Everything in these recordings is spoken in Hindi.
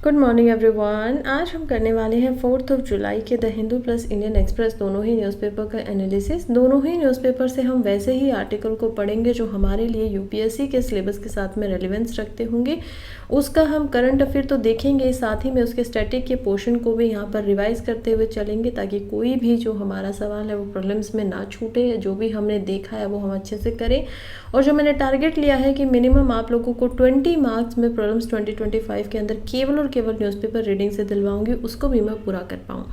Good morning everyone. आज हम करने वाले हैं 4 जुलाई के the Hindu plus Indian express दोनों ही न्यूज़पेपर का एनालिसिस। दोनों ही न्यूज़पेपर से हम वैसे ही आर्टिकल को पढ़ेंगे जो हमारे लिए यूपीएससी के सिलेबस के साथ में रेलिवेंस रखते होंगे। उसका हम करंट अफेयर तो देखेंगे, साथ ही में उसके स्टैटिक के पोर्शन को भी यहाँ पर रिवाइज करते हुए चलेंगे ताकि कोई भी जो हमारा सवाल है वो प्रॉब्लम्स में ना छूटे। जो भी हमने देखा है वो हम अच्छे से करें। और जो मैंने टारगेट लिया है कि मिनिमम आप लोगों को 20 मार्क्स में प्रॉब्लम्स 2025 के अंदर केवल और केवल न्यूज़पेपर रीडिंग से दिलवाऊंगी, उसको भी मैं पूरा कर पाऊँ।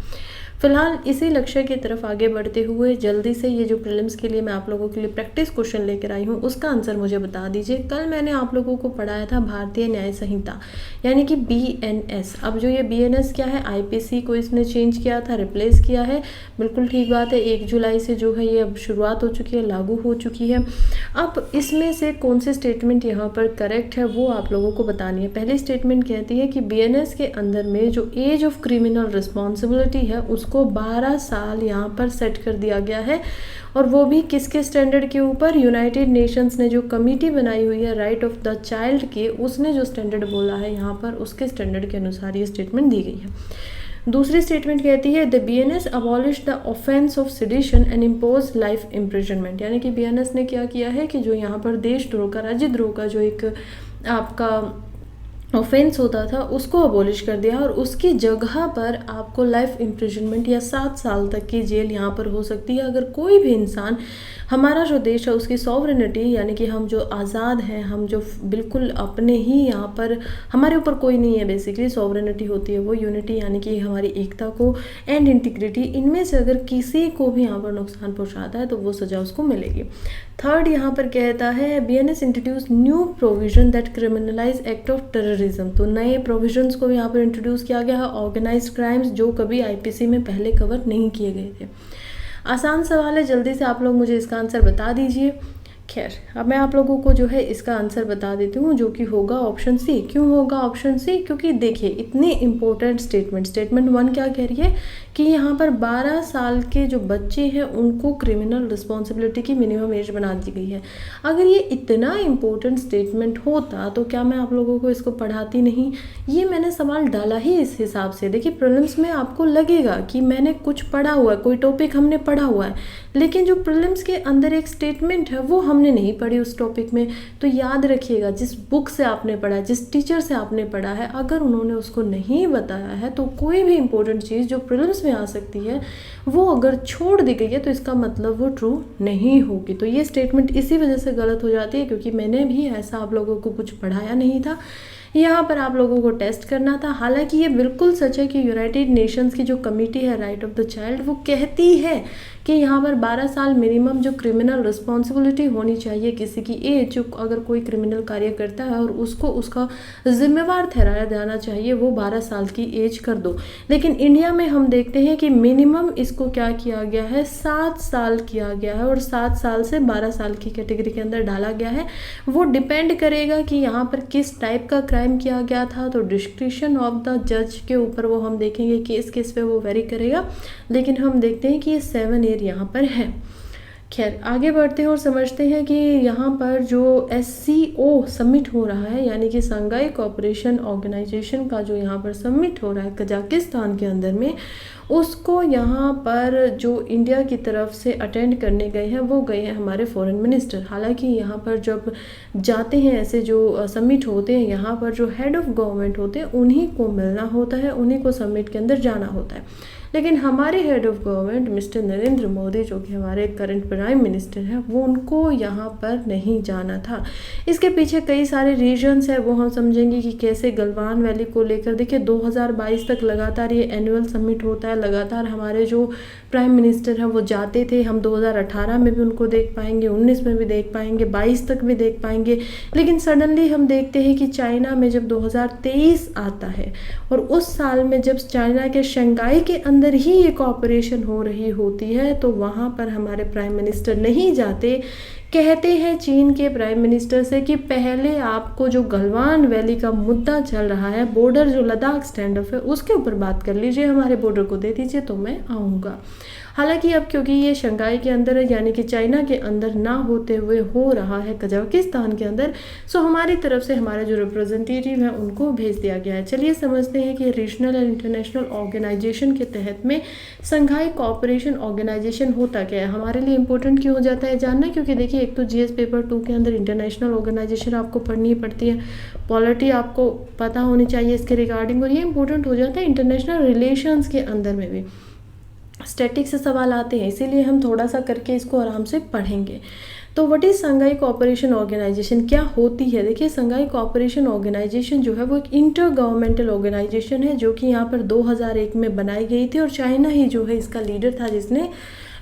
फिलहाल इसी लक्ष्य की तरफ आगे बढ़ते हुए जल्दी से ये जो प्रीलिम्स के लिए मैं आप लोगों के लिए प्रैक्टिस क्वेश्चन लेकर आई हूँ उसका आंसर मुझे बता दीजिए। कल मैंने आप लोगों को पढ़ाया था भारतीय न्याय संहिता यानी कि BNS। अब जो ये BNS क्या है, IPC को इसने चेंज किया था, रिप्लेस किया है। बिल्कुल ठीक बात है, 1 जुलाई से जो है ये अब शुरुआत हो चुकी है, लागू हो चुकी है। अब इसमें से कौन सी स्टेटमेंट यहाँ पर करेक्ट है वो आप लोगों को बतानी है। पहली स्टेटमेंट कहती है कि BNS के अंदर में जो एज ऑफ क्रिमिनल रिस्पॉन्सिबिलिटी है उसको 12 साल यहाँ पर सेट कर दिया गया है। और वो भी किसके स्टैंडर्ड के ऊपर, यूनाइटेड नेशंस ने जो कमेटी बनाई हुई है राइट ऑफ द चाइल्ड के, उसने जो स्टैंडर्ड बोला है यहाँ पर उसके स्टैंडर्ड के अनुसार ये स्टेटमेंट दी गई है। दूसरी स्टेटमेंट कहती है the BNS abolish the offence of sedition and impose life imprisonment. यानी कि BNS ने क्या किया है कि जो यहाँ पर देशद्रोह का, राज्यद्रोह का जो एक आपका ऑफेंस होता था उसको अबॉलिश कर दिया और उसकी जगह पर आपको लाइफ इम्प्रिजनमेंट या 7 साल तक की जेल यहाँ पर हो सकती है अगर कोई भी इंसान, हमारा जो देश है उसकी सॉवरेनिटी यानी कि हम जो आज़ाद हैं, हम जो बिल्कुल अपने ही यहाँ पर, हमारे ऊपर कोई नहीं है, बेसिकली सॉवरेनिटी होती है वो यूनिटी यानी कि हमारी एकता को एंड इंटीग्रिटी, इनमें से अगर किसी को भी यहाँ पर नुकसान पहुँचाता है तो वो सज़ा उसको मिलेगी। थर्ड यहाँ पर कहता है BNS introduce new provision that criminalise act of terrorism. तो नए प्रोविजंस को यहाँ पर इंट्रोड्यूस किया गया है, ऑर्गेनाइज्ड क्राइम्स जो कभी IPC में पहले कवर नहीं किए गए थे। आसान सवाल है, जल्दी से आप लोग मुझे इसका आंसर बता दीजिए। खैर अब मैं आप लोगों को जो है इसका आंसर बता देती हूँ जो कि होगा ऑप्शन सी। क्यों होगा ऑप्शन सी? क्योंकि देखिए इतनी इंपॉर्टेंट स्टेटमेंट 1 क्या कह रही है कि यहाँ पर 12 साल के जो बच्चे हैं उनको क्रिमिनल रिस्पॉन्सिबिलिटी की मिनिमम एज बना दी गई है। अगर ये इतना इंपॉर्टेंट स्टेटमेंट होता तो क्या मैं आप लोगों को इसको पढ़ाती नहीं? ये मैंने सवाल डाला ही इस हिसाब से। देखिए प्रीलिम्स में आपको लगेगा कि मैंने कुछ पढ़ा हुआ है, कोई टॉपिक हमने पढ़ा हुआ है, लेकिन जो प्रीलिम्स के अंदर एक स्टेटमेंट है वो हमने नहीं पढ़ी उस टॉपिक में। तो याद रखिएगा जिस बुक से आपने पढ़ा है, जिस टीचर से आपने पढ़ा है, अगर उन्होंने उसको नहीं बताया है तो कोई भी इंपॉर्टेंट चीज़ जो प्रीलिम्स में आ सकती है वो अगर छोड़ दी गई है तो इसका मतलब वो ट्रू नहीं होगी। तो ये स्टेटमेंट इसी वजह से गलत हो जाती है क्योंकि मैंने भी ऐसा आप लोगों को कुछ पढ़ाया नहीं था, यहाँ पर आप लोगों को टेस्ट करना था। हालांकि ये बिल्कुल सच है कि यूनाइटेड नेशंस की जो कमेटी है राइट ऑफ द चाइल्ड वो कहती है कि यहाँ पर 12 साल मिनिमम जो क्रिमिनल रिस्पॉन्सिबिलिटी होनी चाहिए किसी की एज, जो अगर कोई क्रिमिनल कार्य करता है और उसको उसका जिम्मेवार ठहराया जाना चाहिए वो 12 साल की एज कर दो। लेकिन इंडिया में हम देखते हैं कि मिनिमम इसको क्या किया गया है, 7 साल किया गया है और 7 साल से 12 साल की कैटेगरी के अंदर डाला गया है। वो डिपेंड करेगा कि यहाँ पर किस टाइप का क्राइम किया गया था, तो डिस्क्रिप्शन ऑफ द जज के ऊपर वो हम देखेंगे केस केस पे वो वेरी करेगा। लेकिन हम देखते हैं कि ये 7 ईयर यहाँ पर है। खैर आगे बढ़ते हैं और समझते हैं कि यहाँ पर जो SCO समिट हो रहा है यानी कि शंघाई कोऑपरेशन ऑर्गेनाइजेशन का जो यहाँ पर समिट हो रहा है कजाकिस्तान के अंदर में, उसको यहाँ पर जो इंडिया की तरफ से अटेंड करने गए हैं वो गए हैं हमारे फॉरेन मिनिस्टर। हालांकि यहाँ पर जब जाते हैं ऐसे जो समिट होते हैं यहाँ पर जो हेड ऑफ गवर्नमेंट होते हैं उन्हीं को मिलना होता है, उन्हीं को समिट के अंदर जाना होता है। लेकिन हमारे head of government mister Narendra Modi जो कि हमारे करंट प्राइम मिनिस्टर हैं वो उनको यहाँ पर नहीं जाना था। इसके पीछे कई सारे रीजंस है, वो हम समझेंगे कि कैसे गलवान वैली को लेकर। देखिए 2022 तक लगातार ये एनुअल समिट होता है, लगातार हमारे जो प्राइम मिनिस्टर हैं वो जाते थे। हम 2018 में भी उनको देख पाएंगे, 19 में भी देख पाएंगे, 22 तक भी देख पाएंगे। लेकिन सडनली हम देखते हैं कि चाइना में जब 2023 आता है और उस साल में जब चाइना के शंघाई के अंदर ही ये कॉपरेशन हो रही होती है तो वहाँ पर हमारे प्राइम मिनिस्टर नहीं जाते कहते हैं चीन के प्राइम मिनिस्टर से कि पहले आपको जो गलवान वैली का मुद्दा चल रहा है, बॉर्डर जो लद्दाख स्टैंड ऑफ है उसके ऊपर बात कर लीजिए, हमारे बॉर्डर को दे दीजिए तो मैं आऊँगा। हालांकि अब क्योंकि ये शंघाई के अंदर है, यानी कि चाइना के अंदर ना होते हुए हो रहा है कजाकिस्तान के अंदर, सो हमारी तरफ से हमारे जो रिप्रेजेंटेटिव हैं उनको भेज दिया गया है। चलिए समझते हैं कि रीजनल एंड इंटरनेशनल ऑर्गेनाइजेशन के तहत में शंघाई कोऑपरेशन ऑर्गेनाइजेशन होता क्या है, हमारे लिए इंपॉर्टेंट क्यों हो जाता है जानना। क्योंकि देखिए एक तो जीएस पेपर 2 के अंदर इंटरनेशनल ऑर्गेनाइजेशन आपको पढ़नी पड़ती है, पॉलिटी आपको पता होनी चाहिए इसके रिगार्डिंग, और ये इंपॉर्टेंट हो जाता है इंटरनेशनल रिलेशंस के अंदर में भी स्टैटिक से सवाल आते हैं, इसीलिए हम थोड़ा सा करके इसको आराम से पढ़ेंगे। तो what is Shanghai cooperation organisation, क्या होती है। देखिए शंघाई कोऑपरेशन ऑर्गेनाइजेशन जो है वो एक इंटर गवर्नमेंटल ऑर्गेनाइजेशन है जो कि यहाँ पर 2001 में बनाई गई थी, और चाइना ही जो है इसका लीडर था जिसने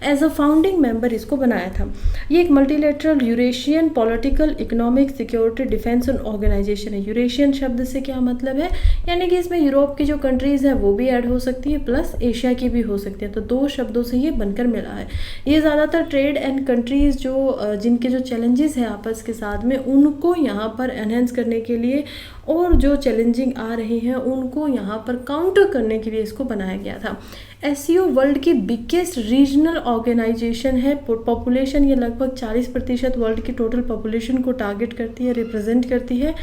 एज अ फाउंडिंग मेंबर इसको बनाया था। ये एक multilateral Eurasian political economic security defence organisation है। यूरेशियन शब्द से क्या मतलब है, यानी कि इसमें यूरोप की जो कंट्रीज़ हैं वो भी ऐड हो सकती है प्लस एशिया की भी हो सकती है, तो 2 शब्दों से ये बनकर मिला है। ये ज़्यादातर ट्रेड एंड कंट्रीज़ जो जिनके जो चैलेंजेस हैं आपस के साथ में उनको यहाँ पर एनहेंस करने के लिए और जो चैलेंजिंग आ रही हैं उनको यहाँ पर काउंटर करने के लिए इसको बनाया गया था। एससीओ वर्ल्ड की बिगेस्ट रीजनल ऑर्गेनाइजेशन है। पॉपुलेशन ये लगभग 40% वर्ल्ड की टोटल पॉपुलेशन को टारगेट करती है, रिप्रेजेंट करती है।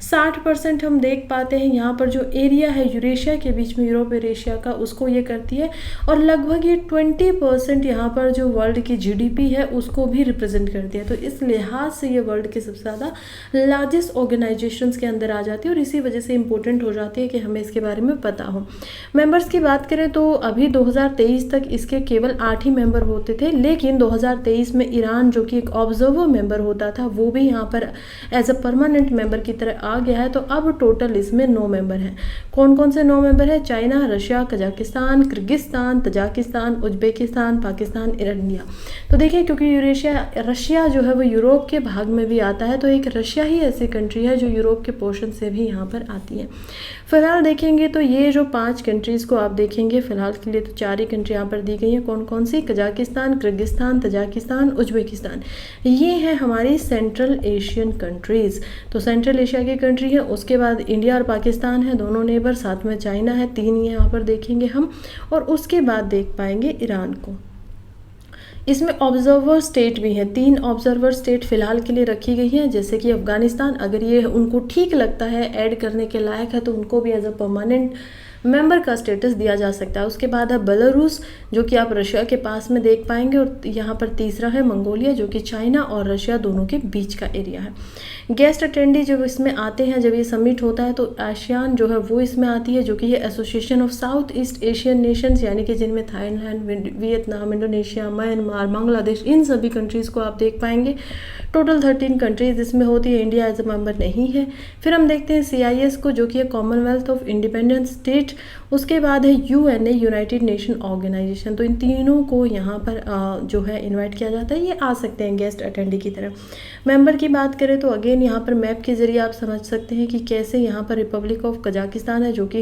60% हम देख पाते हैं यहाँ पर जो एरिया है यूरेशिया के बीच में, यूरोप और एशिया का, उसको ये करती है, और लगभग ये 20% यहाँ पर जो वर्ल्ड की जीडीपी है उसको भी रिप्रेजेंट करती है। तो इस लिहाज से ये वर्ल्ड के सबसे ज़्यादा लार्जेस्ट ऑर्गेनाइजेशंस के अंदर आ जाती है, और इसी वजह से इंपॉर्टेंट हो जाती है कि हमें इसके बारे में पता हो। मेंबर्स की बात करें तो अभी 2023 तक इसके केवल 8 ही मेंबर होते थे, लेकिन 2023 में ईरान जो कि एक ऑब्जर्वर मेंबर होता था वो भी यहाँ पर एज अ परमानेंट मेंबर की तरह आ गया है। तो अब टोटल इसमें 9 मेंबर हैं। कौन कौन से 9 मेंबर हैं, China, Russia, Kazakhstan, Kyrgyzstan, Tajikistan, Uzbekistan, Pakistan, India. तो देखिए क्योंकि रशिया जो है वो यूरोप के भाग में भी आता है, तो एक रशिया ही ऐसी कंट्री है जो यूरोप के पोर्शन से भी यहाँ पर आती है। फिलहाल देखेंगे तो ये जो 5 कंट्रीज़ को आप देखेंगे, फिलहाल के लिए तो 4 ही कंट्री यहाँ पर दी गई हैं। कौन कौन सी, कजाकिस्तान, किर्गिस्तान, तजाकिस्तान, उज्बेकिस्तान, ये हैं हमारी सेंट्रल एशियन कंट्रीज़। तो सेंट्रल एशिया की कंट्री है, उसके बाद इंडिया और पाकिस्तान है दोनों नेबर, साथ में चाइना है, 3 यहाँ पर देखेंगे हम, और उसके बाद देख पाएंगे ईरान को। इसमें ऑब्जर्वर स्टेट भी हैं, 3 ऑब्जर्वर स्टेट फिलहाल के लिए रखी गई हैं, जैसे कि अफगानिस्तान, अगर ये उनको ठीक लगता है, ऐड करने के लायक है, तो उनको भी एज अ परमानेंट मेंबर का स्टेटस दिया जा सकता है। उसके बाद है बेलारूस जो कि आप रशिया के पास में देख पाएंगे, और यहाँ पर तीसरा है मंगोलिया जो कि चाइना और रशिया दोनों के बीच का एरिया है। गेस्ट अटेंडी जब इसमें आते हैं, जब ये समिट होता है, तो आसियान जो है वो इसमें आती है, जो कि ये association of South East Asian nations, यानी कि जिनमें Thailand, Vietnam, Indonesia, Myanmar, Bangladesh, इन सभी कंट्रीज़ को आप देख पाएंगे। टोटल 13 कंट्रीज़ इसमें होती है, इंडिया एज अ मेंबर नहीं है। फिर हम देखते हैं CIS को जो कि है कॉमनवेल्थ ऑफ इंडिपेंडेंट स्टेट। उसके बाद है UNA, यूनाइटेड नेशन ऑर्गेनाइजेशन। तो इन तीनों को यहाँ पर जो है इनवाइट किया जाता है, ये आ सकते हैं गेस्ट अटेंडी की तरह। मेंबर की बात करें तो अगेन यहाँ पर मैप के ज़रिए आप समझ सकते हैं कि कैसे यहाँ पर रिपब्लिक ऑफ कजाकिस्तान है, जो कि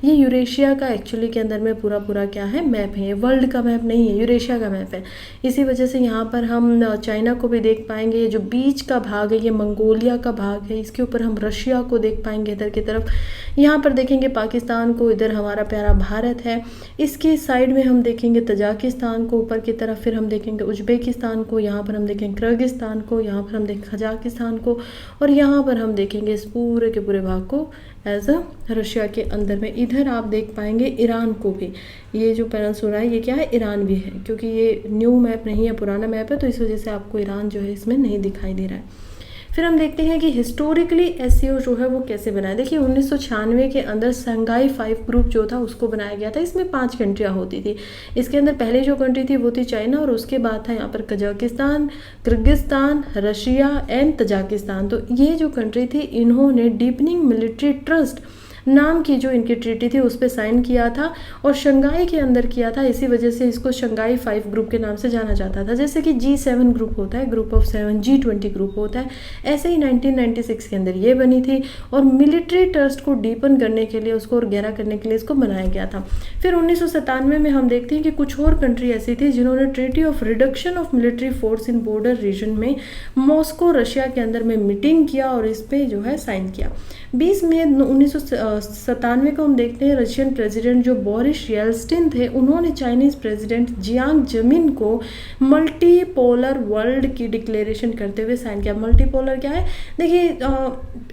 ये यूरेशिया का एक्चुअली के अंदर में पूरा क्या है, मैप है। ये वर्ल्ड का मैप नहीं है, यूरेशिया का मैप है। इसी वजह से यहाँ पर हम चाइना को भी देख पाएंगे, जो बीच का भाग है ये मंगोलिया का भाग है, इसके ऊपर हम रशिया को देख पाएंगे इधर की तरफ। यहाँ पर देखेंगे पाकिस्तान को, इधर हमारा प्यारा भारत है, इसके साइड में हम देखेंगे तजाकिस्तान को ऊपर की तरफ, फिर हम देखेंगे उज्बेकिस्तान को, यहाँ पर हम देखेंगे किर्गिस्तान को, यहाँ पर हम देखेंगे कजाकिस्तान को, और यहाँ पर हम देखेंगे इस पूरे के पूरे भाग को एज अ रशिया के अंदर में। इधर आप देख पाएंगे ईरान को भी, ये जो पेनिनसुला है ये क्या है, ईरान भी है, क्योंकि ये न्यू मैप नहीं है, पुराना मैप है, तो इस वजह से आपको ईरान जो है इसमें नहीं दिखाई दे रहा है। फिर हम देखते हैं कि हिस्टोरिकली SCO जो है वो कैसे बना है। देखिए 1996 के अंदर शंघाई 5 ग्रुप जो था उसको बनाया गया था। इसमें 5 कंट्रियाँ होती थी। इसके अंदर पहले जो कंट्री थी वो थी चाइना, और उसके बाद था यहाँ पर Kazakhstan, Kyrgyzstan, Russia and Tajikistan. तो ये जो कंट्री थी इन्होंने डीपनिंग मिलिट्री ट्रस्ट नाम की जो इनकी ट्रीटी थी उस पर साइन किया था और शंघाई के अंदर किया था। इसी वजह से इसको शंघाई 5 ग्रुप के नाम से जाना जाता था। जैसे कि G7 ग्रुप होता है, ग्रुप ऑफ 7, G20 ग्रुप होता है, ऐसे ही 1996 के अंदर ये बनी थी और मिलिट्री ट्रस्ट को डीपन करने के लिए, उसको और गहरा करने के लिए इसको बनाया गया था। फिर 1997 में हम देखते हैं कि कुछ और कंट्री ऐसी थी जिन्होंने treaty of reduction of military force in border region में मॉस्को रशिया के अंदर में मीटिंग किया और इस पे जो है साइन किया। 20 मई 1997 को हम देखते हैं रशियन प्रेसिडेंट जो बोरिस येल्सिन थे, उन्होंने चाइनीज़ प्रेसिडेंट जियांग जमीन को मल्टीपोलर वर्ल्ड की डिक्लेरेशन करते हुए साइन किया। मल्टीपोलर क्या है, देखिए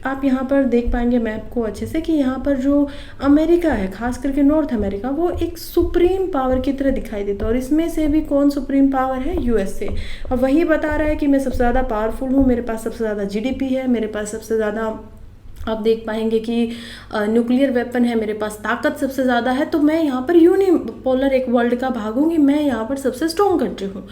आप यहाँ पर देख पाएंगे मैप को अच्छे से कि यहाँ पर जो अमेरिका है, खास करके नॉर्थ अमेरिका, वो एक सुप्रीम पावर की तरह दिखाई देता है और इसमें से भी कौन सुप्रीम पावर है, यूएसए। और वही बता रहा है कि मैं सबसे ज़्यादा पावरफुल हूँ, मेरे पास सबसे ज़्यादा जीडीपी है, मेरे पास सबसे ज़्यादा आप देख पाएंगे कि न्यूक्लियर वेपन है, मेरे पास ताकत सबसे ज़्यादा है, तो मैं यहाँ पर यूनिपोलर एक वर्ल्ड का भाग हूँगी, मैं यहाँ पर सबसे स्ट्रॉन्ग कंट्री हूँ।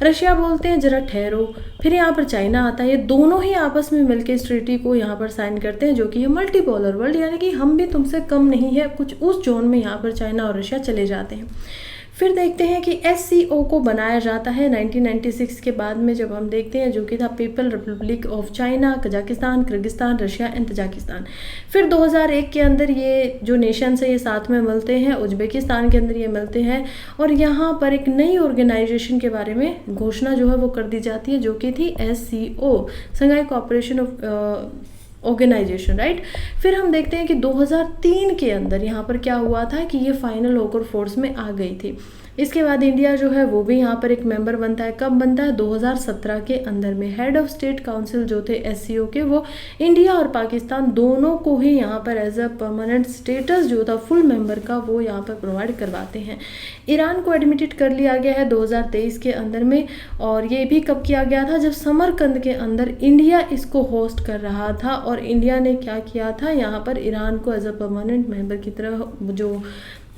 रशिया बोलते हैं जरा ठहरो, फिर यहाँ पर चाइना आता है, ये दोनों ही आपस में मिलकर इस ट्रीटी को यहाँ पर साइन करते हैं जो कि ये मल्टीपोलर वर्ल्ड, यानी कि हम भी तुमसे कम नहीं है, कुछ उस जोन में यहाँ पर चाइना और रशिया चले जाते हैं। फिर देखते हैं कि SCO को बनाया जाता है 1996 के बाद में, जब हम देखते हैं जो कि था people Republic of China, Kazakhstan, Kyrgyzstan, Russia and Tajikistan. फिर 2001 के अंदर ये जो नेशंस है ये साथ में मिलते हैं, उज्बेकिस्तान के अंदर ये मिलते हैं और यहाँ पर एक नई ऑर्गेनाइजेशन के बारे में घोषणा जो है वो कर दी जाती है जो कि थी SCO, Shanghai cooperation of organisation, right. फिर हम देखते हैं कि 2003 के अंदर यहाँ पर क्या हुआ था कि ये फाइनल होकर फोर्स में आ गई थी। इसके बाद इंडिया जो है वो भी यहाँ पर एक मेंबर बनता है। कब बनता है, 2017 के अंदर में। हेड ऑफ स्टेट काउंसिल जो थे SCO के, वो इंडिया और पाकिस्तान दोनों को ही यहाँ पर एज अ परमानेंट स्टेटस जो था फुल मेंबर का वो यहाँ पर प्रोवाइड करवाते हैं। ईरान को एडमिटेड कर लिया गया है 2023 के अंदर में, और ये भी कब किया गया था, जब समरकंद के अंदर इंडिया इसको होस्ट कर रहा था और इंडिया ने क्या किया था, यहाँ पर ईरान को एज अ परमानेंट मेंबर की तरह जो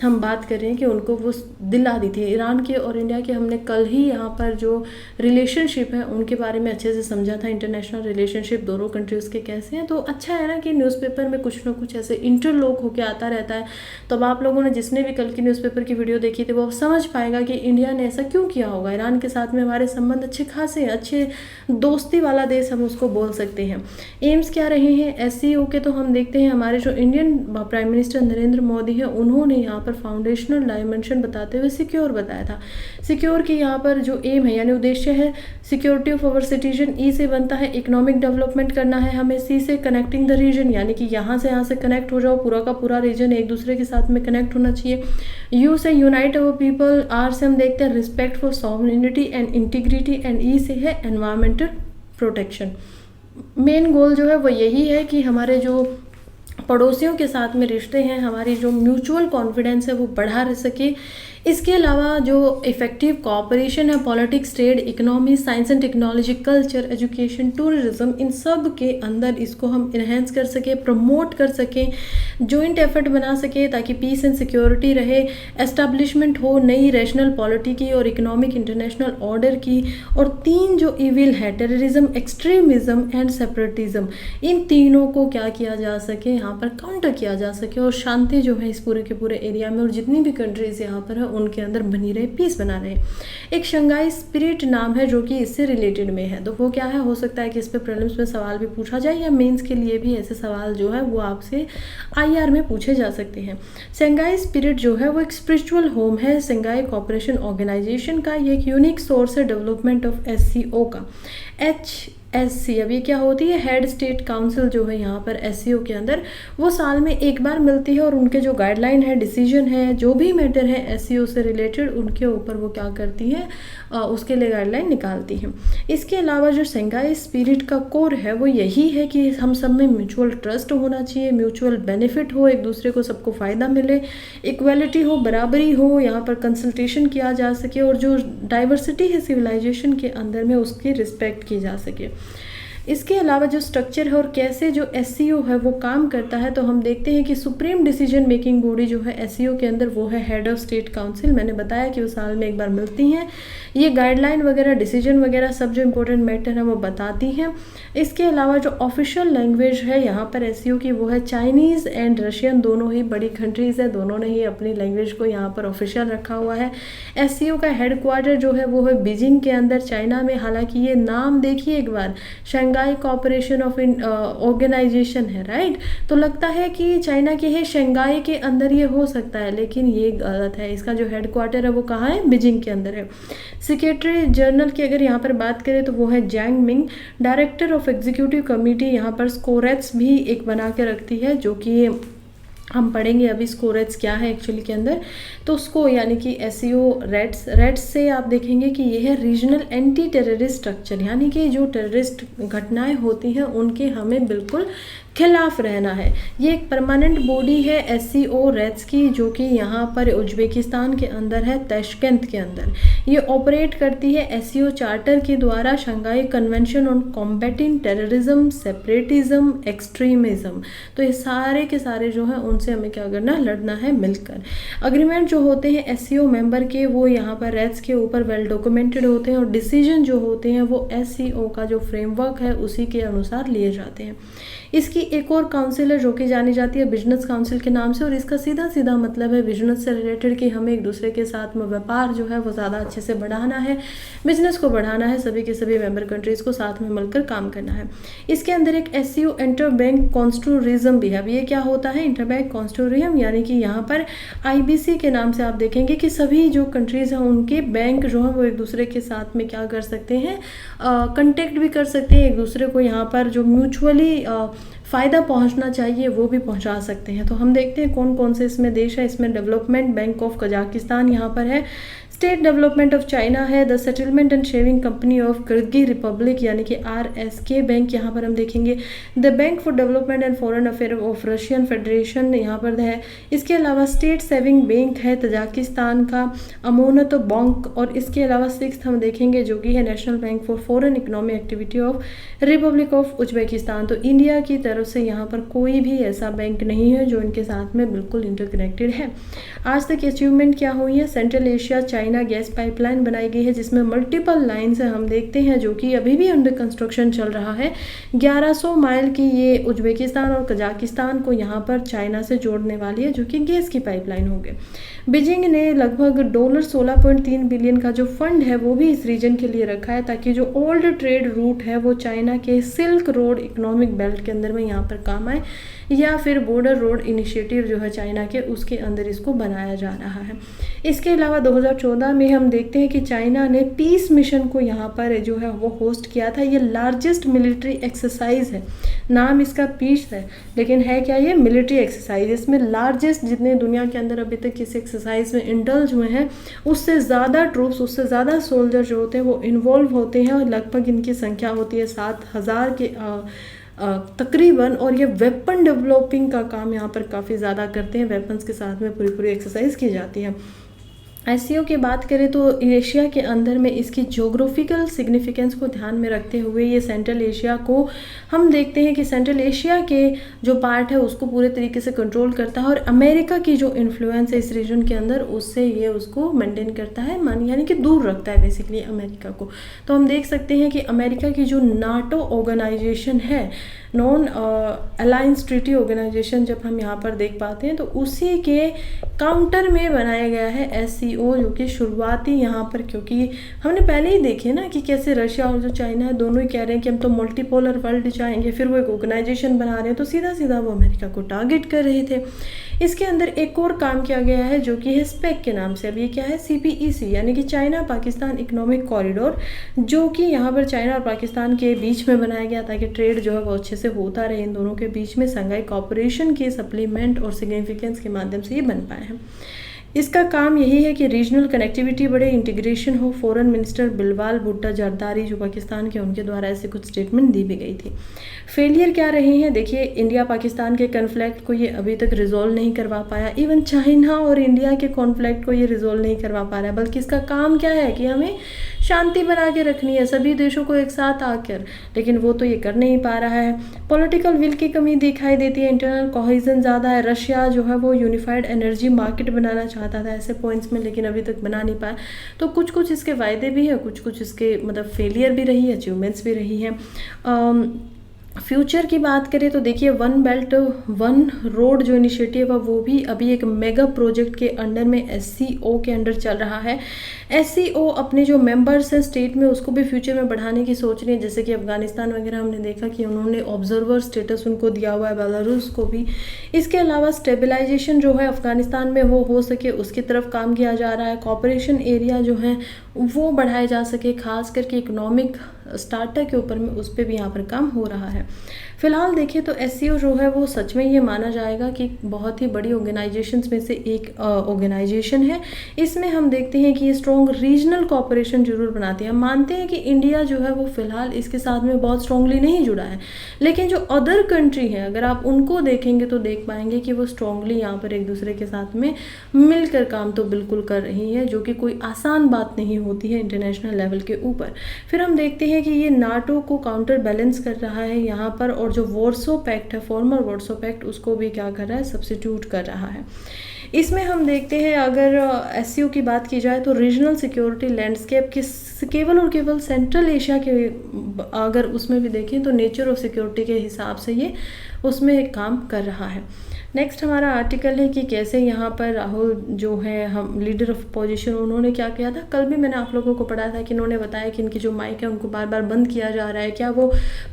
हम बात कर रहे हैं कि उनको वो दिला दी थी। ईरान के और इंडिया के हमने कल ही यहाँ पर जो रिलेशनशिप है उनके बारे में अच्छे से समझा था, इंटरनेशनल रिलेशनशिप दोनों कंट्रीज़ के कैसे हैं। तो अच्छा है ना कि न्यूज़पेपर में कुछ ना कुछ ऐसे इंटरलॉक होकर आता रहता है। तो अब आप लोगों ने जिसने भी कल की न्यूज़पेपर की वीडियो देखी थी वो समझ पाएगा कि इंडिया ने ऐसा क्यों किया होगा। ईरान के साथ में हमारे संबंध अच्छे खासे हैं, अच्छे दोस्ती वाला देश हम उसको बोल सकते हैं। एम्स क्या रहे हैं SCO के, तो हम देखते हैं हमारे जो Indian prime minister Narendra Modi हैं उन्होंने यहाँ पर फाउंडेशनल डायमेंशन बताते हुए सिक्योर बताया था। सिक्योर की यहाँ पर जो एम है यानी उद्देश्य है, सिक्योरिटी ऑफ आवर सिटीजन, ई से बनता है इकोनॉमिक डेवलपमेंट करना है हमें, सी से कनेक्टिंग द रीजन यानी कि यहाँ से कनेक्ट हो जाओ, पूरा का पूरा रीजन एक दूसरे के साथ में कनेक्ट होना चाहिए। यू से यूनाइट अवर पीपल, आर से हम देखते हैं respect for sovereignty and integrity, and E से है एनवायरमेंटल प्रोटेक्शन। मेन गोल जो है वो यही है कि हमारे जो पड़ोसियों के साथ में रिश्ते हैं, हमारी जो म्यूचुअल कॉन्फिडेंस है वो बढ़ा रह सके। इसके अलावा जो इफ़ेक्टिव कोऑपरेशन है politics, trade, economy, science and technology, culture, education, tourism, इन सब के अंदर इसको हम इन्हेंस कर सके, प्रमोट कर सकें, जॉइंट एफर्ट बना सके ताकि पीस एंड सिक्योरिटी रहे, एस्टेब्लिशमेंट हो नई रैशनल पॉलिटी की और इकोनॉमिक इंटरनेशनल ऑर्डर की। और तीन जो इविल है, टेररिज्म, एक्सट्रीमिज्म एंड सेपरेटिज्म, इन तीनों को क्या किया जा सके, यहाँ पर काउंटर किया जा सके और शांति जो है इस पूरे के पूरे एरिया में और जितनी भी कंट्रीज यहाँ पर है उनके अंदर बनी रहे, पीस बना रहे। एक शंघाई स्पिरिट नाम है जो कि इससे रिलेटेड में है, तो वो क्या है, हो सकता है कि इस पर प्रीलिम्स में सवाल भी पूछा जाए या मेंस के लिए भी ऐसे सवाल जो है वो आपसे IR में पूछे जा सकते हैं। शंघाई स्पिरिट जो है वो एक स्पिरिचुअल होम है शंघाई कोऑपरेशन ऑर्गेनाइजेशन का, ये एक यूनिक सोर्स है डेवलपमेंट ऑफ SCO का। HSC अब ये क्या होती है, हेड स्टेट काउंसिल जो है यहाँ पर SCO के अंदर, वो साल में एक बार मिलती है और उनके जो गाइडलाइन है, डिसीजन है, जो भी मैटर है SCO से रिलेटेड उनके ऊपर वो क्या करती है, उसके लिए गाइडलाइन निकालती है। इसके अलावा जो शंघाई स्पिरिट का कोर है वो यही है कि हम सब में म्यूचुअल ट्रस्ट होना चाहिए, म्यूचुअल बेनिफिट हो, एक दूसरे को सबको फ़ायदा मिले, इक्वलिटी हो, बराबरी हो, यहाँ पर कंसल्टेशन किया जा सके और जो डाइवर्सिटी है सिविलाइजेशन के अंदर में उसकी रिस्पेक्ट की जा सके। इसके अलावा जो स्ट्रक्चर है और कैसे जो SCO है वो काम करता है, तो हम देखते हैं कि सुप्रीम डिसीजन मेकिंग बॉडी जो है SCO के अंदर वो है हेड ऑफ स्टेट काउंसिल। मैंने बताया कि वो साल में एक बार मिलती हैं, ये गाइडलाइन वगैरह, डिसीजन वगैरह सब जो इंपॉर्टेंट मैटर है वो बताती हैं। इसके अलावा जो ऑफिशियल लैंग्वेज है यहाँ पर SCO की वो है चाइनीज़ एंड रशियन, दोनों ही बड़ी कंट्रीज़ है, दोनों ने ही अपनी लैंग्वेज को यहाँ पर ऑफिशियल रखा हुआ है। SCO का हेडक्वार्टर जो है वो है बीजिंग के अंदर, चाइना में। हालांकि ये नाम देखिए एक बार, शंघाई कोऑपरेशन ऑफ ऑर्गेनाइजेशन है, राइट, तो लगता है कि चाइना के है, शंघाई के अंदर ये हो सकता है, लेकिन ये गलत है। इसका जो हेडक्वार्टर है वो कहाँ है, बीजिंग के अंदर है। सेक्रेटरी जनरल की अगर यहाँ पर बात करें तो वो है Zhang Ming. Director of executive committee यहाँ पर स्कोरेट्स भी एक बना के रखती है, जो कि हम पढ़ेंगे अभी स्कोरेट्स क्या है एक्चुअली के अंदर। तो उसको यानी कि SCO रेट्स से आप देखेंगे कि ये है रीजनल एंटी टेररिस्ट स्ट्रक्चर, यानी कि जो टेररिस्ट घटनाएं होती हैं उनके हमें बिल्कुल खिलाफ रहना है। ये एक परमानेंट बॉडी है SCO रेट्स की, जो कि यहाँ पर उज्बेकिस्तान के अंदर है, ताशकंद के अंदर। ये ऑपरेट करती है SCO चार्टर के द्वारा, Shanghai convention on combating terrorism, separatism, extremism. तो ये सारे के सारे जो हैं उनसे हमें क्या करना, लड़ना है मिलकर। अग्रीमेंट जो होते हैं SCO मेंबर के वो यहाँ पर रेट्स के ऊपर वेल डॉक्यूमेंटेड होते हैं, और डिसीजन जो होते हैं वो SCO का जो फ्रेमवर्क है उसी के अनुसार लिए जाते हैं। इसकी एक और काउंसिल है जो कि जानी जाती है बिजनेस काउंसिल के नाम से, और इसका सीधा सीधा मतलब है बिजनेस से रिलेटेड कि हमें एक दूसरे के साथ में व्यापार जो है वो ज़्यादा अच्छे से बढ़ाना है, बिजनेस को बढ़ाना है, सभी के सभी मेंबर कंट्रीज़ को साथ में मिलकर काम करना है। इसके अंदर एक SCO इंटर बैंक कॉन्स्टोरिज्म भी है। अब ये क्या होता है इंटर बैंक कॉन्स्टोरिज्म, यानी कि यहाँ पर IBC के नाम से आप देखेंगे कि सभी जो कंट्रीज़ हैं उनके बैंक जो है वो एक दूसरे के साथ में क्या कर सकते हैं, कंटेक्ट भी कर सकते हैं, एक दूसरे को यहाँ पर जो म्यूचुअली फ़ायदा पहुंचना चाहिए वो भी पहुंचा सकते हैं। तो हम देखते हैं कौन कौन से इसमें देश है। इसमें डेवलपमेंट बैंक ऑफ कजाकिस्तान यहाँ पर है, स्टेट डेवलपमेंट ऑफ चाइना है, the settlement and sharing company of Kyrgyz Republic यानी कि RSK बैंक यहाँ पर हम देखेंगे, the bank for development and foreign affair of Russian federation यहाँ पर है। इसके अलावा स्टेट सेविंग बैंक है तजाकिस्तान का, अमोनत बैंक, और इसके अलावा 6th हम देखेंगे जो कि है national bank for foreign economic activity of Republic of Uzbekistan. तो इंडिया की तरफ से यहाँ पर कोई भी ऐसा बैंक नहीं है जो इनके साथ में बिल्कुल इंटरकनेक्टेड है। आज तक अचीवमेंट क्या हुई है, central Asia China gas pipeline बनाई गई है जिसमें मल्टीपल लाइन्स है, हम देखते हैं जो कि अभी भी अंडर कंस्ट्रक्शन चल रहा है। 1100 माइल की ये उज्बेकिस्तान और कजाकिस्तान को यहाँ पर चाइना से जोड़ने वाली है, जो कि गैस की पाइपलाइन होगी। बीजिंग ने लगभग $16.3 बिलियन का जो फंड है वो भी इस रीजन के लिए रखा है, ताकि जो ओल्ड ट्रेड रूट है वो चाइना के सिल्क रोड इकोनॉमिक बेल्ट के अंदर में यहाँ पर काम आए, या फिर बॉर्डर रोड इनिशिएटिव जो है चाइना के उसके अंदर इसको बनाया जा रहा है। इसके अलावा 2014 में हम देखते हैं कि चाइना ने पीस मिशन को यहाँ पर जो है वो होस्ट किया था। ये लार्जेस्ट मिलिट्री एक्सरसाइज है, नाम इसका पीस है लेकिन है क्या, ये मिलिट्री एक्सरसाइज। इसमें लार्जेस्ट जितने दुनिया के अंदर अभी तक किसी एक्सरसाइज में इंडल्ज हुए हैं उससे ज़्यादा ट्रूप्स, उससे ज़्यादा सोल्जर जो होते हैं वो इन्वॉल्व होते हैं, और लगभग इनकी संख्या होती है 7000 के तकरीबन। और ये वेपन डेवलपिंग का काम यहाँ पर काफ़ी ज़्यादा करते हैं, वेपन्स के साथ में पूरी पूरी एक्सरसाइज की जाती है। SCO की बात करें तो एशिया के अंदर में इसकी जोग्राफिकल सिग्निफिकेंस को ध्यान में रखते हुए ये सेंट्रल एशिया को हम देखते हैं कि सेंट्रल एशिया के जो पार्ट है उसको पूरे तरीके से कंट्रोल करता है, और अमेरिका की जो इन्फ्लुएंस है इस रीजन के अंदर उससे ये उसको मेंटेन करता है, यानी कि दूर रखता है बेसिकली अमेरिका को। तो हम देख सकते हैं कि अमेरिका की जो NATO ऑर्गेनाइजेशन है, नॉन अलायंस ट्रीटी ऑर्गेनाइजेशन, जब हम यहाँ पर देख पाते हैं तो उसी के काउंटर में बनाया गया है SCO, जो कि शुरुआती यहाँ पर, क्योंकि हमने पहले ही देखे ना कि कैसे रशिया और जो चाइना है दोनों ही कह रहे हैं कि हम तो मल्टीपोलर वर्ल्ड चाहेंगे, फिर वो एक ऑर्गेनाइजेशन बना रहे हैं, तो सीधा सीधा वो अमेरिका को टारगेट कर रहे थे। इसके अंदर एक और काम किया गया है जो कि है स्पेक के नाम से। अब ये क्या है, CPEC यानी कि चाइना पाकिस्तान इकोनॉमिक कॉरिडोर, जो कि यहाँ पर चाइना और पाकिस्तान के बीच में बनाया गया ताकि ट्रेड जो है वो अच्छे से होता रहे इन दोनों के बीच में। संघाई कॉर्पोरेशन के सप्लीमेंट और सिग्निफिकेंस के माध्यम से ये बन पाए हैं। इसका काम यही है कि रीजनल कनेक्टिविटी बढ़े, इंटीग्रेशन हो। फॉरेन मिनिस्टर बिलवाल भुट्टो जरदारी जो पाकिस्तान के, उनके द्वारा ऐसे कुछ स्टेटमेंट दी भी गई थी। फेलियर क्या रहे हैं, देखिए इंडिया पाकिस्तान के कन्फ्लिक्ट को ये अभी तक रिजोल्व नहीं करवा पाया। इवन चाइना और इंडिया के कॉन्फ्लिक्ट को ये रिजोल्व नहीं करवा पा रहा है, बल्कि इसका काम क्या है कि हमें शांति बना के रखनी है सभी देशों को एक साथ आकर, लेकिन वो तो ये कर नहीं पा रहा है। पॉलिटिकल विल की कमी दिखाई देती है, इंटरनल कोहेजन ज़्यादा है। रशिया जो है वो यूनिफाइड एनर्जी मार्केट बनाना चाहता था ऐसे पॉइंट्स में, लेकिन अभी तक बना नहीं पाया। तो कुछ कुछ इसके वायदे भी हैं, कुछ कुछ इसके मतलब फेलियर भी रही है, अचीवमेंट्स भी रही हैं। फ्यूचर की बात करें तो देखिए वन बेल्ट वन रोड जो इनिशिएटिव है वो भी अभी एक मेगा प्रोजेक्ट के अंडर में SCO के अंडर चल रहा है। SCO अपने जो मेंबर्स हैं स्टेट में उसको भी फ्यूचर में बढ़ाने की सोच रही है, जैसे कि अफगानिस्तान वगैरह हमने देखा कि उन्होंने ऑब्जर्वर स्टेटस उनको दिया हुआ है, बेलारूस को भी। इसके अलावा स्टेबलाइजेशन जो है अफगानिस्तान में वो हो सके उसकी तरफ काम किया जा रहा है। कॉपरेशन एरिया जो है वो बढ़ाए जा सके, खास करके इकोनॉमिक स्टार्टर के ऊपर में उस पर भी यहाँ पर काम हो रहा है। फिलहाल देखिए तो SCO जो है वो सच में ये माना जाएगा कि बहुत ही बड़ी ऑर्गेनाइजेशंस में से एक ऑर्गेनाइजेशन है। इसमें हम देखते हैं कि ये स्ट्रॉन्ग रीजनल कोऑपरेशन जरूर बनाती है। हम मानते हैं कि इंडिया जो है वो फिलहाल इसके साथ में बहुत स्ट्रांगली नहीं जुड़ा है, लेकिन जो अदर कंट्री हैं अगर आप उनको देखेंगे तो देख पाएंगे कि वो स्ट्रांगली यहाँ पर एक दूसरे के साथ में मिलकर काम तो बिल्कुल कर रही है, जो कि कोई आसान बात नहीं होती है इंटरनेशनल लेवल के ऊपर। फिर हम देखते हैं कि ये नाटो को काउंटर बैलेंस कर रहा है यहाँ पर, और जो वार्सो पैक्ट है, फॉर्मर वार्सो पैक्ट, उसको भी क्या कर रहा है, सब्स्टिट्यूट कर रहा है। इसमें हम देखते हैं अगर SCO की बात की जाए तो रीजनल सिक्योरिटी लैंडस्केप की केवल और केवल सेंट्रल एशिया के अगर उसमें भी देखें तो नेचर ऑफ सिक्योरिटी के हिसाब से ये उसमें काम कर रहा है। नेक्स्ट हमारा आर्टिकल है कि कैसे यहाँ पर राहुल जो है हम लीडर ऑफ अपोजिशन, उन्होंने क्या किया था। कल भी मैंने आप लोगों को पढ़ाया था कि इन्होंने बताया कि इनकी जो माइक है उनको बार बार बंद किया जा रहा है। क्या वो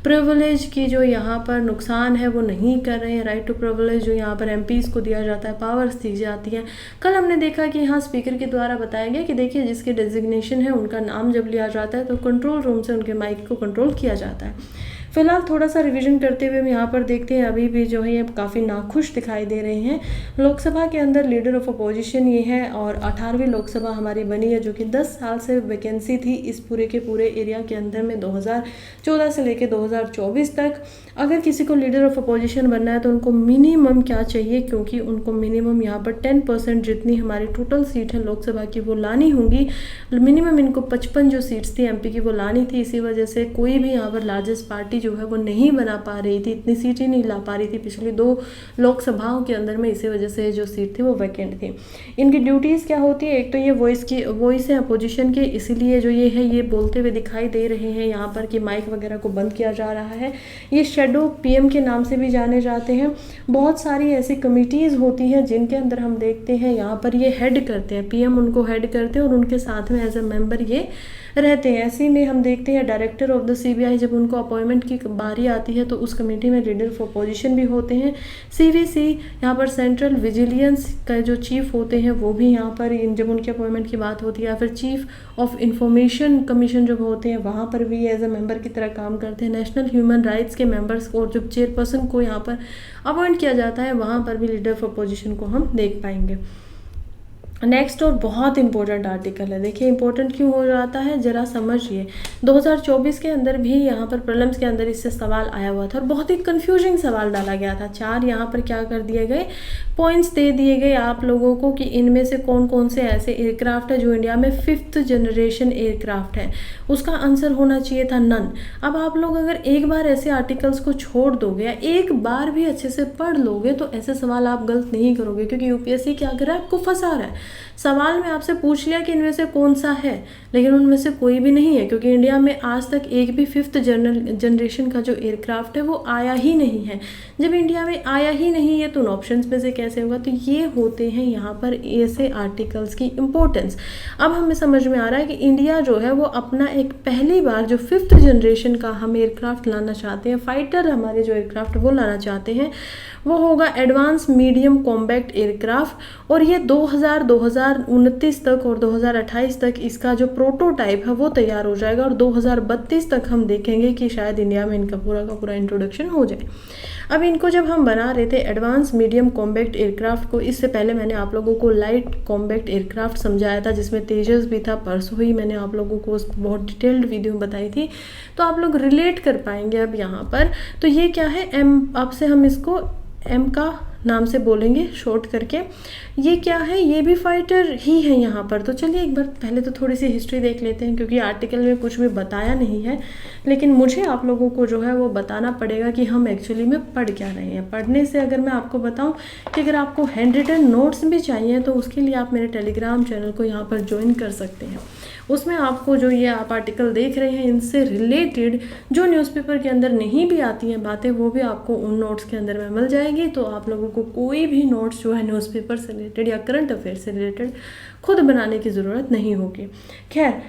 प्रिविलेज की जो यहाँ पर नुकसान है वो नहीं कर रहे हैं। राइट टू प्रिविलेज जो यहाँ पर MPs को दिया जाता है, पावर्स दी जाती हैं। कल हमने देखा कि यहाँ स्पीकर के द्वारा बताया गया कि देखिए जिसके डेजिग्नेशन है उनका नाम जब लिया जाता है तो कंट्रोल रूम से उनके माइक को कंट्रोल किया जाता है। फिलहाल थोड़ा सा रिवीजन करते हुए हम यहाँ पर देखते हैं अभी भी जो है ये काफ़ी नाखुश दिखाई दे रहे हैं। लोकसभा के अंदर लीडर ऑफ अपोजिशन ये है और 18वीं लोकसभा हमारी बनी है, जो कि 10 साल से वैकेंसी थी इस पूरे के पूरे एरिया के अंदर में 2014 से लेकर 2024 तक। अगर किसी को लीडर ऑफ अपोजिशन बनना है तो उनको मिनिमम क्या चाहिए, क्योंकि उनको मिनिमम यहाँ पर 10% जितनी हमारी टोटल सीट है लोकसभा की वो लानी होंगी। मिनिमम इनको 55 जो सीट्स थी MP की वो लानी थी। इसी वजह से कोई भी यहाँ पर लार्जेस्ट पार्टी जो है वो नहीं बना पा रही थी, इतनी सीटें नहीं ला पा रही थी पिछली 2 लोकसभाओं के अंदर में। इसी वजह से जो सीट थी वो वैकेंट थी। इनकी ड्यूटीज़ क्या होती है, एक तो ये वॉइस है अपोजिशन के, इसीलिए जो ये है ये बोलते हुए दिखाई दे रहे हैं यहाँ पर कि माइक वगैरह को बंद किया जा रहा है। ये शेडो PM के नाम से भी जाने जाते हैं। बहुत सारी ऐसी कमिटीज़ होती हैं जिनके अंदर हम देखते हैं यहाँ पर ये हेड करते हैं, PM उनको हेड करते हैं और उनके साथ में एज ए मेंबर ये रहते हैं। ऐसे में हम देखते हैं डायरेक्टर ऑफ द CBI जब उनको अपॉइंटमेंट की बारी आती है तो उस कमेटी में लीडर ऑफ अपोजिशन भी होते हैं। CVC यहाँ पर सेंट्रल विजिलेंस का जो चीफ होते हैं वो भी यहाँ पर जब उनके अपॉइंटमेंट की बात होती है, या फिर चीफ ऑफ इंफॉर्मेशन कमीशन जब होते हैं वहाँ पर भी एज ए मेंबर की तरह काम करते हैं। नेशनल ह्यूमन राइट्स के मेंबर्स को और जब चेयरपर्सन को यहाँ पर अपॉइंट किया जाता है वहाँ पर भी लीडर ऑफ अपोजिशन को हम देख पाएंगे। नेक्स्ट और बहुत इंपॉर्टेंट आर्टिकल है। देखिए इंपॉर्टेंट क्यों हो जाता है जरा समझिए। 2024 के अंदर भी यहाँ पर प्रीलिम्स के अंदर इससे सवाल आया हुआ था और बहुत ही कंफ्यूजिंग सवाल डाला गया था। 4 यहाँ पर क्या कर दिए गए, पॉइंट्स दे दिए गए आप लोगों को कि इनमें से कौन कौन से ऐसे एयरक्राफ्ट है जो इंडिया में 5th जनरेशन एयरक्राफ्ट है। उसका आंसर होना चाहिए था नन। अब आप लोग अगर एक बार ऐसे आर्टिकल्स को छोड़ दोगे या एक बार भी अच्छे से पढ़ लोगे तो ऐसे सवाल आप गलत नहीं करोगे, क्योंकि UPSC क्या कर रहा है, आपको फंसा रहा है। सवाल में आपसे पूछ लिया कि इनमें से कौन सा है, लेकिन उनमें से कोई भी नहीं है, क्योंकि इंडिया में आज तक एक भी 5th जनरेशन का जो एयरक्राफ्ट है वो आया ही नहीं है। जब इंडिया में आया ही नहीं है तो उन ऑप्शंस में से कैसे होगा। तो ये होते हैं यहाँ पर ऐसे आर्टिकल्स की इम्पोर्टेंस। अब हमें समझ में आ रहा है कि इंडिया जो है वो अपना एक पहली बार जो 5th जनरेशन का हम एयरक्राफ्ट लाना चाहते हैं, फाइटर हमारे जो एयरक्राफ्ट वो लाना चाहते हैं, वो होगा एडवांस मीडियम कॉम्बैक्ट एयरक्राफ्ट। और ये 2002 2029 तक और 2028 तक इसका जो प्रोटोटाइप है वो तैयार हो जाएगा और 2032 तक हम देखेंगे कि शायद इंडिया में इनका पूरा का पूरा इंट्रोडक्शन हो जाए। अब इनको जब हम बना रहे थे एडवांस मीडियम कॉम्बैक्ट एयरक्राफ्ट को, इससे पहले मैंने आप लोगों को लाइट कॉम्बैक्ट एयरक्राफ्ट समझाया था जिसमें तेजस भी था। परसों ही मैंने आप लोगों को उस बहुत डिटेल्ड वीडियो बताई थी, तो आप लोग रिलेट कर पाएंगे अब यहाँ पर। तो ये क्या है, एम, आपसे हम इसको एम का नाम से बोलेंगे शॉर्ट करके। ये क्या है, ये भी फाइटर ही है यहाँ पर। तो चलिए एक बार पहले तो थोड़ी सी हिस्ट्री देख लेते हैं, क्योंकि आर्टिकल में कुछ भी बताया नहीं है, लेकिन मुझे आप लोगों को जो है वो बताना पड़ेगा कि हम एक्चुअली में पढ़ क्या रहे हैं। पढ़ने से अगर मैं आपको बताऊं कि अगर आपको हैंड रिटन नोट्स भी चाहिए तो उसके लिए आप मेरे टेलीग्राम चैनल को यहाँ पर ज्वाइन कर सकते हैं। उसमें आपको जो ये आप आर्टिकल देख रहे हैं इनसे रिलेटेड जो न्यूज़पेपर के अंदर नहीं भी आती हैं बातें, वो भी आपको उन नोट्स के अंदर में मिल जाएगी। तो आप लोगों को कोई भी नोट्स जो है न्यूज़पेपर से रिलेटेड या करंट अफेयर से रिलेटेड खुद बनाने की ज़रूरत नहीं होगी। खैर,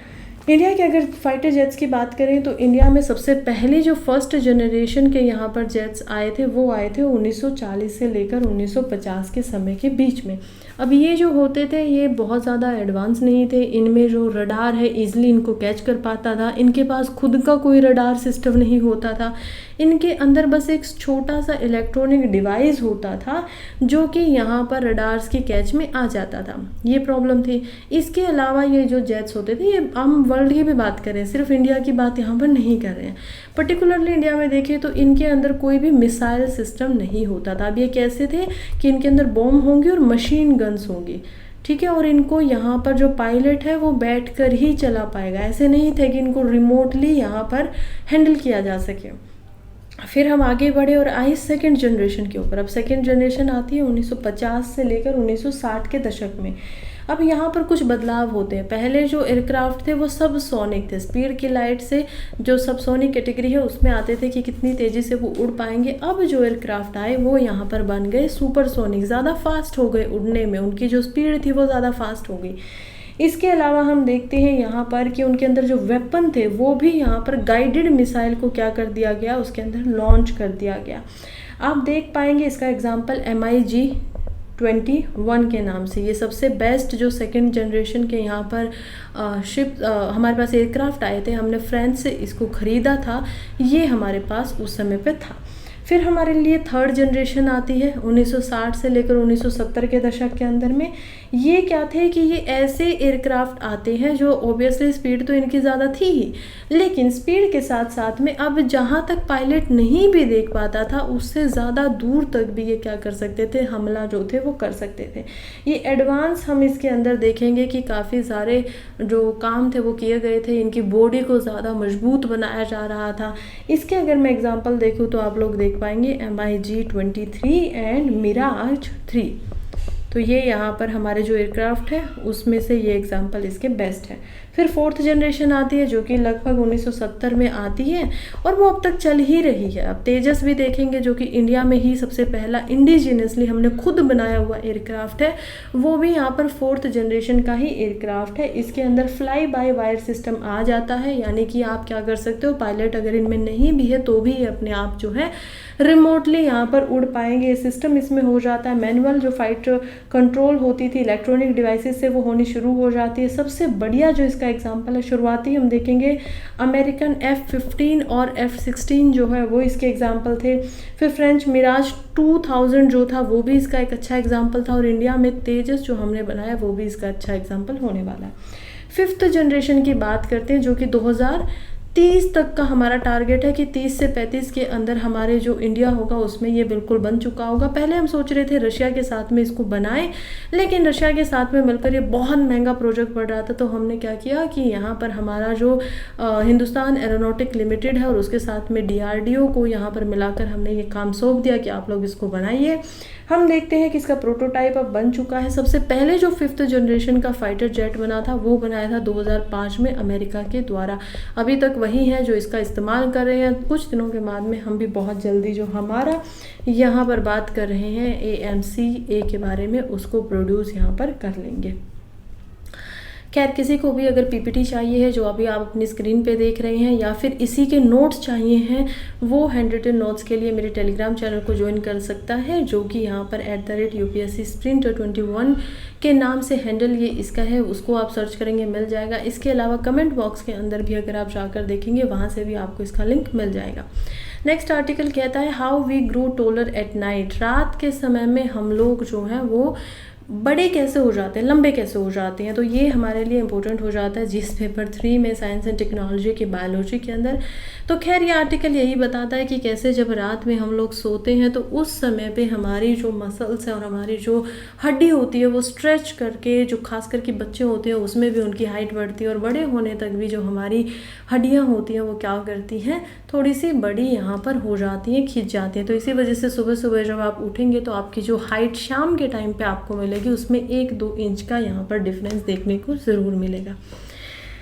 इंडिया के अगर फाइटर जेट्स की बात करें तो इंडिया में सबसे पहले जो फर्स्ट जनरेशन के यहाँ पर जेट्स आए थे वो आए थे 1940 से लेकर 1950 के समय के बीच में। अब ये जो होते थे ये बहुत ज़्यादा एडवांस नहीं थे, इनमें जो रडार है ईजिली इनको कैच कर पाता था, इनके पास खुद का कोई रडार सिस्टम नहीं होता था, इनके अंदर बस एक छोटा सा इलेक्ट्रॉनिक डिवाइस होता था जो कि यहाँ पर रडार्स की कैच में आ जाता था। ये प्रॉब्लम थी। इसके अलावा ये जो जेट्स होते थे, ये हम वर्ल्ड की भी बात करें, सिर्फ इंडिया की बात यहाँ पर नहीं कर रहे हैं, पर्टिकुलरली इंडिया में देखें तो इनके अंदर कोई भी मिसाइल सिस्टम नहीं होता था। अब ये कैसे थे कि इनके अंदर बॉम्ब होंगी और मशीन गन्स होंगी, ठीक है, और इनको यहाँ पर जो पायलट है वो बैठ कर ही चला पाएगा। ऐसे नहीं थे कि इनको रिमोटली यहाँ पर हैंडल किया जा सके। फिर हम आगे बढ़े और आई सेकेंड जनरेशन के ऊपर। अब सेकेंड जनरेशन आती है 1950 से लेकर 1960 के दशक में। अब यहाँ पर कुछ बदलाव होते हैं। पहले जो एयरक्राफ्ट थे वो सब सोनिक थे, स्पीड की लाइट से जो सब सोनिक कैटेगरी है उसमें आते थे कि कितनी तेज़ी से वो उड़ पाएंगे। अब जो एयरक्राफ्ट आए वो यहाँ पर बन गए सुपर सोनिक, ज़्यादा फास्ट हो गए उड़ने में, उनकी जो स्पीड थी वो ज़्यादा फास्ट हो गई। इसके अलावा हम देखते हैं यहाँ पर कि उनके अंदर जो वेपन थे वो भी यहाँ पर गाइडेड मिसाइल को क्या कर दिया गया, उसके अंदर लॉन्च कर दिया गया। आप देख पाएंगे इसका एग्जांपल MiG-21 के नाम से। ये सबसे बेस्ट जो सेकंड जनरेशन के यहाँ पर शिप हमारे पास एयरक्राफ्ट आए थे, हमने फ्रांस से इसको ख़रीदा था, ये हमारे पास उस समय पे था। फिर हमारे लिए थर्ड जनरेशन आती है 1960 से लेकर 1970 के दशक के अंदर में। ये क्या थे कि ये ऐसे एयरक्राफ्ट आते हैं जो ओबियसली स्पीड तो इनकी ज़्यादा थी ही, लेकिन स्पीड के साथ साथ में अब जहाँ तक पायलट नहीं भी देख पाता था उससे ज़्यादा दूर तक भी ये क्या कर सकते थे, हमला जो थे वो कर सकते थे। ये एडवांस हम इसके अंदर देखेंगे कि काफ़ी सारे जो काम थे वो किए गए थे, इनकी बॉडी को ज़्यादा मजबूत बनाया जा रहा था। इसके अगर मैं एग्जांपल देखूँ तो आप लोग देख पाएंगे MiG-23 एंड मिराज 3। तो ये यहाँ पर हमारे जो एयरक्राफ्ट है उसमें से ये एग्जांपल इसके बेस्ट है। फिर फोर्थ जनरेशन आती है जो कि लगभग 1970 में आती है और वो अब तक चल ही रही है। अब तेजस भी देखेंगे जो कि इंडिया में ही सबसे पहला इंडिजिनियसली हमने खुद बनाया हुआ एयरक्राफ्ट है, वो भी यहाँ पर फोर्थ जनरेशन का ही एयरक्राफ्ट है। इसके अंदर फ्लाई बाय वायर सिस्टम आ जाता है, यानी कि आप क्या कर सकते हो, पायलट अगर इनमें नहीं भी है तो भी ये अपने आप जो है रिमोटली यहाँ पर उड़ पाएंगे। सिस्टम इसमें हो जाता है मैनुअल, जो फाइटर कंट्रोल होती थी इलेक्ट्रॉनिक डिवाइसेस से वो होनी शुरू हो जाती है। सबसे बढ़िया जो इसका एग्जांपल है शुरुआती हम देखेंगे अमेरिकन F-15 और F-16 जो है वो इसके एग्जांपल थे। फिर फ्रेंच मिराज 2000 जो था वो भी इसका एक अच्छा एग्जांपल था, और इंडिया में तेजस जो हमने बनाया वो भी इसका अच्छा एग्जांपल होने वाला है। फिफ्थ जनरेशन की बात करते हैं जो कि 2030 तक का हमारा टारगेट है कि 30 से 35 के अंदर हमारे जो इंडिया होगा उसमें ये बिल्कुल बन चुका होगा। पहले हम सोच रहे थे रशिया के साथ में इसको बनाएं, लेकिन रशिया के साथ में मिलकर ये बहुत महंगा प्रोजेक्ट पड़ रहा था, तो हमने क्या किया कि यहाँ पर हमारा जो हिंदुस्तान एरोनॉटिक लिमिटेड है और उसके साथ में DRDO को यहाँ पर मिलाकर हमने ये काम सौंप दिया कि आप लोग इसको बनाइए। हम देखते हैं कि इसका प्रोटोटाइप अब बन चुका है। सबसे पहले जो फिफ्थ जनरेशन का फाइटर जेट बना था वो बनाया था 2005 में अमेरिका के द्वारा। अभी तक वही है जो इसका इस्तेमाल कर रहे हैं। कुछ दिनों के बाद में हम भी बहुत जल्दी जो हमारा यहाँ पर बात कर रहे हैं AMC-A के बारे में, उसको प्रोड्यूस यहाँ पर कर लेंगे। खैर किसी को भी अगर पीपीटी चाहिए है जो अभी आप अपनी स्क्रीन पे देख रहे हैं, या फिर इसी के नोट्स चाहिए हैं, वो हैंड रिटन नोट्स के लिए मेरे टेलीग्राम चैनल को ज्वाइन कर सकता है, जो कि यहाँ पर @UPSC Sprinter 21 के नाम से हैंडल ये इसका है, उसको आप सर्च करेंगे मिल जाएगा। इसके अलावा कमेंट बॉक्स के अंदर भी अगर आप जाकर देखेंगे वहाँ से भी आपको इसका लिंक मिल जाएगा। नेक्स्ट आर्टिकल कहता है how we grow taller at night. रात के समय में हम लोग जो हैं वो बड़े कैसे हो जाते हैं, लंबे कैसे हो जाते हैं, तो ये हमारे लिए इम्पोर्टेंट हो जाता है जिस पेपर 3 में साइंस एंड टेक्नोलॉजी के बायोलॉजी के अंदर। तो खैर ये आर्टिकल यही बताता है कि कैसे जब रात में हम लोग सोते हैं तो उस समय पे हमारी जो मसल्स है और हमारी जो हड्डी होती है वो स्ट्रेच करके, जो खास करके बच्चे होते हैं उसमें भी उनकी हाइट बढ़ती है, और बड़े होने तक भी जो हमारी हड्डियाँ होती हैं वो क्या करती हैं, थोड़ी सी बड़ी यहाँ पर हो जाती हैं, खिंच जाती हैं। तो इसी वजह से सुबह सुबह जब आप उठेंगे तो आपकी जो हाइट शाम के टाइम पे आपको मिलेगी उसमें 1-2 इंच का यहाँ पर डिफरेंस देखने को ज़रूर मिलेगा।